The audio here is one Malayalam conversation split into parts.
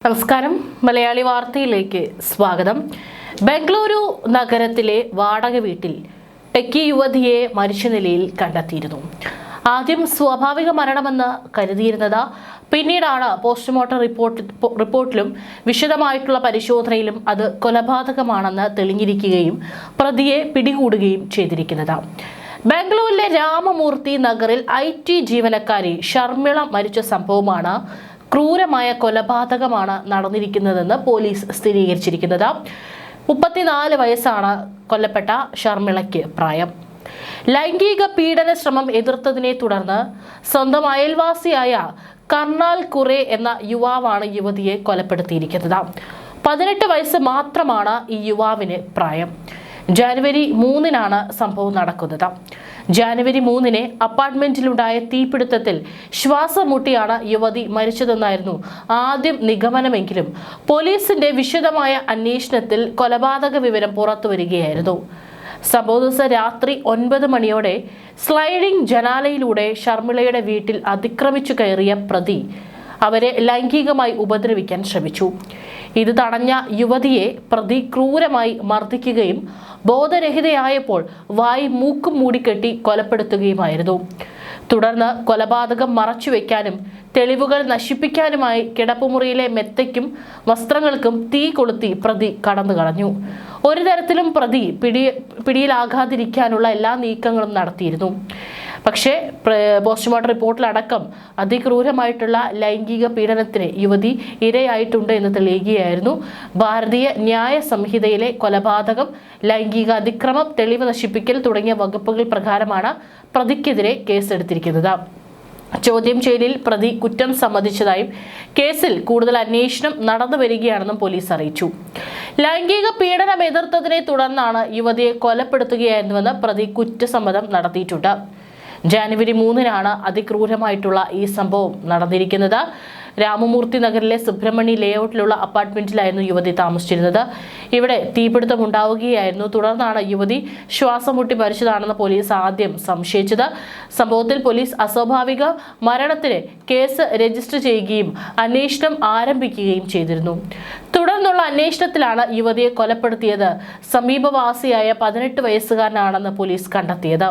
നമസ്കാരം. മലയാളി വാർത്തയിലേക്ക് സ്വാഗതം. ബംഗളൂരു നഗരത്തിലെ വാടക വീട്ടിൽ ടെക്കി യുവതിയെ മരിച്ച നിലയിൽ കണ്ടെത്തിയിരുന്നു. ആദ്യം സ്വാഭാവിക മരണമെന്ന് കരുതിയിരുന്നത് പിന്നീടാണ് പോസ്റ്റ്മോർട്ടം റിപ്പോർട്ടിലും വിശദമായിട്ടുള്ള പരിശോധനയിലും അത് കൊലപാതകമാണെന്ന് തെളിഞ്ഞിരിക്കുകയും പ്രതിയെ പിടികൂടുകയും ചെയ്തിരിക്കുന്നത്. ബംഗളൂരിലെ രാമമൂർത്തി നഗറിൽ IT ജീവനക്കാരി ഷർമിള മരിച്ച സംഭവമാണ് ക്രൂരമായ കൊലപാതകമാണ് നടന്നിരിക്കുന്നതെന്ന് പോലീസ് സ്ഥിരീകരിച്ചിരിക്കുന്നത്. 34 വയസ്സാണ് കൊല്ലപ്പെട്ട ഷർമിളയ്ക്ക് പ്രായം. ലൈംഗിക പീഡന ശ്രമം എതിർത്തതിനെ തുടർന്ന് സ്വന്തം അയൽവാസിയായ കർണാൽ കുറെ എന്ന യുവാവാണ് യുവതിയെ കൊലപ്പെടുത്തിയിരിക്കുന്നത്. 18 വയസ്സ് മാത്രമാണ് ഈ യുവാവിന് പ്രായം. ജനുവരി 3-നാണ് സംഭവം നടക്കുന്നത്. ജനുവരി 3-ന് അപ്പാർട്ട്മെന്റിലുണ്ടായ തീപിടുത്തത്തിൽ ശ്വാസം മുട്ടിയാണ് യുവതി മരിച്ചതെന്നായിരുന്നു ആദ്യം നിഗമനമെങ്കിലും പോലീസിന്റെ വിശദമായ അന്വേഷണത്തിൽ കൊലപാതക വിവരം പുറത്തുവരികയായിരുന്നു. സംഭവ ദിവസം രാത്രി 9 മണിയോടെ സ്ലൈഡിംഗ് ജനാലയിലൂടെ ഷർമിളയുടെ വീട്ടിൽ അതിക്രമിച്ചു കയറിയ പ്രതി അവരെ ലൈംഗികമായി ഉപദ്രവിക്കാൻ ശ്രമിച്ചു. ഇത് തടഞ്ഞ യുവതിയെ പ്രതി ക്രൂരമായി മർദ്ദിക്കുകയും ബോധരഹിതയായപ്പോൾ വായി മൂക്കും മൂടിക്കെട്ടി കൊലപ്പെടുത്തുകയുമായിരുന്നു. തുടർന്ന് കൊലപാതകം മറച്ചുവെക്കാനും തെളിവുകൾ നശിപ്പിക്കാനുമായി കിടപ്പുമുറിയിലെ മെത്തയ്ക്കും വസ്ത്രങ്ങൾക്കും തീ കൊളുത്തി പ്രതി കടന്നു കളഞ്ഞു. ഒരു തരത്തിലും പ്രതി പിടിയിലാകാതിരിക്കാനുള്ള എല്ലാ നീക്കങ്ങളും നടത്തിയിരുന്നു. പക്ഷേ പോസ്റ്റ്മോർട്ടം റിപ്പോർട്ടിലടക്കം അതിക്രൂരമായിട്ടുള്ള ലൈംഗിക പീഡനത്തിന് യുവതി ഇരയായിട്ടുണ്ട് എന്ന് തെളിയുകയായിരുന്നു. ഭാരതീയ ന്യായ സംഹിതയിലെ കൊലപാതകം, ലൈംഗിക അതിക്രമം, തെളിവ് നശിപ്പിക്കൽ തുടങ്ങിയ വകുപ്പുകൾ പ്രകാരമാണ് പ്രതിക്കെതിരെ കേസെടുത്തിരിക്കുന്നത്. ചോദ്യം ചെയ്യലിൽ പ്രതി കുറ്റം സമ്മതിച്ചതായും കേസിൽ കൂടുതൽ അന്വേഷണം നടന്നു വരികയാണെന്നും പോലീസ് അറിയിച്ചു. ലൈംഗിക പീഡനം എതിർത്തതിനെ തുടർന്നാണ് യുവതിയെ കൊലപ്പെടുത്തുകയായിരുന്നുവെന്ന് പ്രതി കുറ്റസമ്മതം നടത്തിയിട്ടുണ്ട്. ജനുവരി 3-നാണ് അതിക്രൂരമായിട്ടുള്ള ഈ സംഭവം നടന്നിരിക്കുന്നത്. രാമമൂർത്തി നഗറിലെ സുബ്രഹ്മണ്യ ലേഔട്ടിലുള്ള അപ്പാർട്ട്മെന്റിലായിരുന്നു യുവതി താമസിച്ചിരുന്നത്. ഇവിടെ തീപിടുത്തം ഉണ്ടാവുകയായിരുന്നു. തുടർന്നാണ് യുവതി ശ്വാസം മുട്ടി മരിച്ചതാണെന്ന് പോലീസ് ആദ്യം സംശയിച്ചത്. സംഭവത്തിൽ പോലീസ് അസ്വാഭാവിക മരണത്തിന് കേസ് രജിസ്റ്റർ ചെയ്യുകയും അന്വേഷണം ആരംഭിക്കുകയും ചെയ്തിരുന്നു. തുടർന്നുള്ള അന്വേഷണത്തിലാണ് യുവതിയെ കൊലപ്പെടുത്തിയത് സമീപവാസിയായ 18 വയസ്സുകാരനാണെന്ന് പോലീസ് കണ്ടെത്തിയത്.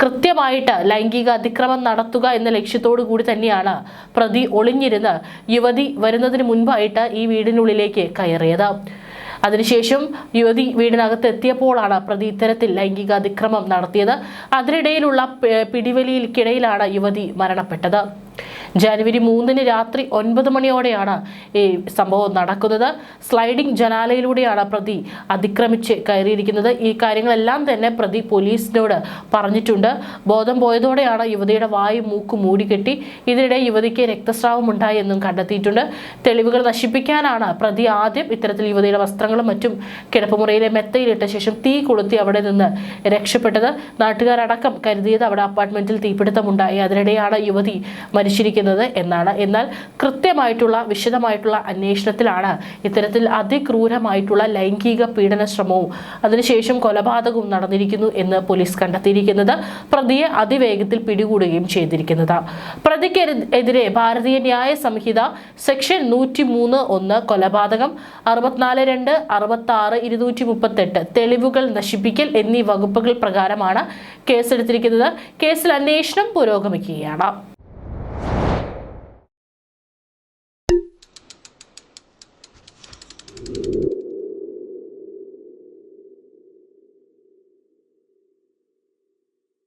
കൃത്യമായിട്ട് ലൈംഗിക അതിക്രമം നടത്തുക എന്ന ലക്ഷ്യത്തോടു കൂടി തന്നെയാണ് പ്രതി ഒളിഞ്ഞിരുന്ന് യുവതി വരുന്നതിന് മുൻപായിട്ട് ഈ വീടിനുള്ളിലേക്ക് കയറിയത്. അതിനുശേഷം യുവതി വീടിനകത്ത് എത്തിയപ്പോഴാണ് പ്രതി ഇത്തരത്തിൽ ലൈംഗിക അതിക്രമം നടത്തിയത്. അതിനിടയിലുള്ള പിടിവലിയിൽക്കിടയിലാണ് യുവതി മരണപ്പെട്ടത്. ജനുവരി 3-ന് രാത്രി 9 മണിയോടെയാണ് ഈ സംഭവം നടക്കുന്നത്. സ്ലൈഡിംഗ് ജനാലയിലൂടെയാണ് പ്രതി അതിക്രമിച്ച് കയറിയിരിക്കുന്നത്. ഈ കാര്യങ്ങളെല്ലാം തന്നെ പ്രതി പോലീസിനോട് പറഞ്ഞിട്ടുണ്ട്. ബോധം പോയതോടെയാണ് യുവതിയുടെ വായും മൂക്കും മൂടിക്കെട്ടി. ഇതിനിടെ യുവതിക്ക് രക്തസ്രാവം ഉണ്ടായി എന്നും കണ്ടെത്തിയിട്ടുണ്ട്. തെളിവുകൾ നശിപ്പിക്കാനാണ് പ്രതി ആദ്യം ഇത്തരത്തിൽ യുവതിയുടെ വസ്ത്രങ്ങളും മറ്റും കിടപ്പുമുറിയിലെ മെത്തയിലിട്ട ശേഷം തീ കൊളുത്തി അവിടെ നിന്ന് രക്ഷപ്പെട്ടത്. നാട്ടുകാരടക്കം കരുതിയത് അവിടെ അപ്പാർട്ട്മെന്റിൽ തീപിടുത്തമുണ്ടായി, അതിനിടെയാണ് യുവതി മരിച്ചിരിക്കുന്നത് എന്നാണ്. എന്നാൽ കൃത്യമായിട്ടുള്ള വിശദമായിട്ടുള്ള അന്വേഷണത്തിലാണ് ഇത്തരത്തിൽ അതിക്രൂരമായിട്ടുള്ള ലൈംഗിക പീഡന ശ്രമവും അതിനുശേഷം കൊലപാതകവും നടന്നിരിക്കുന്നു എന്ന് പോലീസ് കണ്ടെത്തിയിരിക്കുന്നത്. പ്രതിയെ അതിവേഗത്തിൽ പിടികൂടുകയും ചെയ്തിരിക്കുന്നത്. പ്രതിക്കെതിരെ ഭാരതീയ ന്യായ സംഹിത സെക്ഷൻ 103(1) കൊലപാതകം, 64(2), 66, 238 തെളിവുകൾ നശിപ്പിക്കൽ എന്നീ വകുപ്പുകൾ പ്രകാരമാണ് കേസെടുത്തിരിക്കുന്നത്. കേസിൽ അന്വേഷണം പുരോഗമിക്കുകയാണ്.